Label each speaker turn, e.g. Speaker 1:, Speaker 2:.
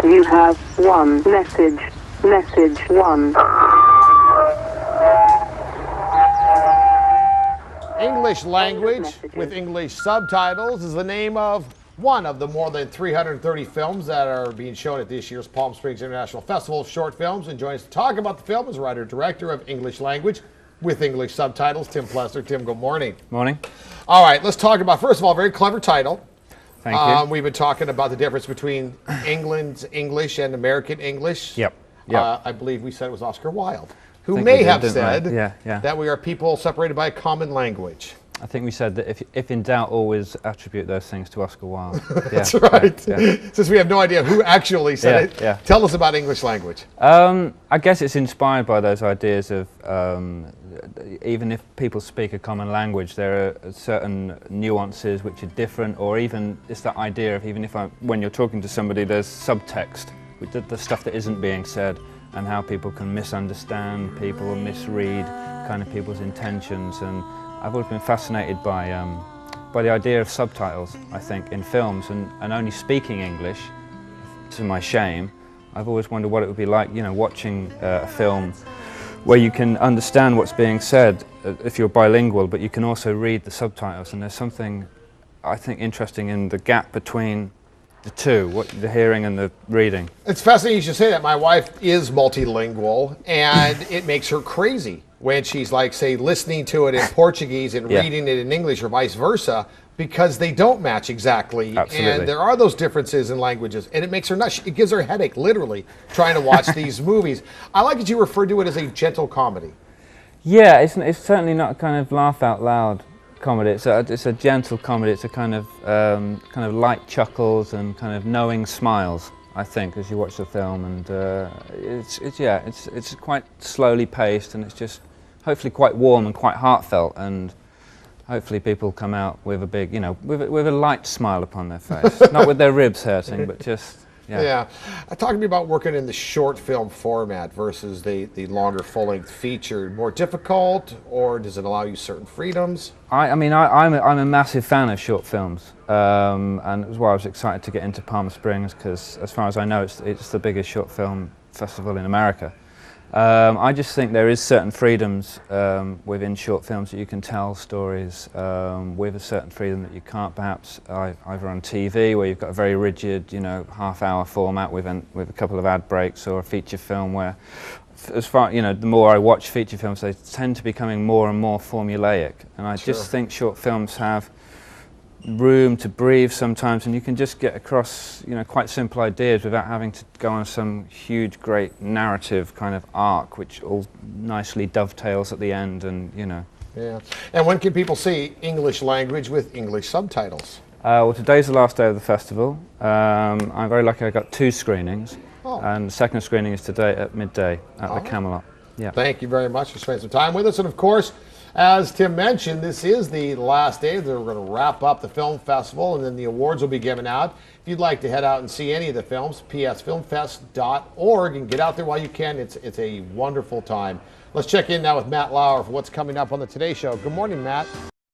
Speaker 1: You have one message. Message 1.
Speaker 2: English language with English subtitles is the name of one of the more than 330 films that are being shown at this year's Palm Springs International Festival of Short Films. And joining us to talk about the film is writer-director of English language with English subtitles, Tim Plester. Tim, good morning.
Speaker 3: Morning.
Speaker 2: All right, let's talk about, first of all, a very clever title.
Speaker 3: Thank you.
Speaker 2: We've been talking about the difference between England's English and American English.
Speaker 3: Yep.
Speaker 2: I believe we said it was Oscar Wilde, who may have said that we are people separated by a common language.
Speaker 3: I think we said that if in doubt, always attribute those things to Oscar Wilde.
Speaker 2: That's right. Since we have no idea who actually said it, tell us about English language.
Speaker 3: I guess it's inspired by those ideas of even if people speak a common language, there are certain nuances which are different, or even it's that idea of even if when you're talking to somebody, there's subtext, the stuff that isn't being said, and how people can misunderstand people or misread kind of people's intentions. And I've always been fascinated by the idea of subtitles, I think, in films, and only speaking English, to my shame. I've always wondered what it would be like, you know, watching a film where you can understand what's being said if you're bilingual, but you can also read the subtitles, and there's something, I think, interesting in the gap between the two, the hearing and the reading. It's
Speaker 2: fascinating you should say that. My wife is multilingual, and it makes her crazy when she's, like, say, listening to it in Portuguese and reading it in English, or vice versa, because they don't match exactly.
Speaker 3: Absolutely.
Speaker 2: And there are those differences in languages, and it makes her nuts. It gives her a headache, literally, trying to watch these movies. I like that you refer to it as a gentle comedy.
Speaker 3: Yeah, it's certainly not a kind of laugh out loud comedy. It's a gentle comedy. It's a kind of light chuckles and kind of knowing smiles, I think, as you watch the film. And it's quite slowly paced, and it's just hopefully quite warm and quite heartfelt, and hopefully people come out with a big, you know, with a light smile upon their face, not with their ribs hurting, but just.
Speaker 2: Yeah. Talk to me about working in the short film format versus the longer full-length feature. More difficult, or does it allow you certain freedoms?
Speaker 3: I'm a massive fan of short films, and it was why I was excited to get into Palm Springs, because as far as I know, it's the biggest short film festival in America. I just think there is certain freedoms within short films that you can tell stories with a certain freedom that you can't perhaps either on TV, where you've got a very rigid, you know, half-hour format with a couple of ad breaks, or a feature film where, as far, you know, the more I watch feature films, they tend to be becoming more and more formulaic, and I just think short films have room to breathe sometimes, and you can just get across, you know, quite simple ideas without having to go on some huge, great narrative kind of arc, which all nicely dovetails at the end, and you know.
Speaker 2: Yeah. And when can people see English language with English subtitles?
Speaker 3: Well, today's the last day of the festival. I'm very lucky. I got 2 screenings, and the second screening is today at midday at the Camelot. Yeah.
Speaker 2: Thank you very much for spending some time with us, and of course, as Tim mentioned, this is the last day. We're going to wrap up the film festival, and then the awards will be given out. If you'd like to head out and see any of the films, psfilmfest.org, and get out there while you can. It's a wonderful time. Let's check in now with Matt Lauer for what's coming up on the Today Show. Good morning, Matt.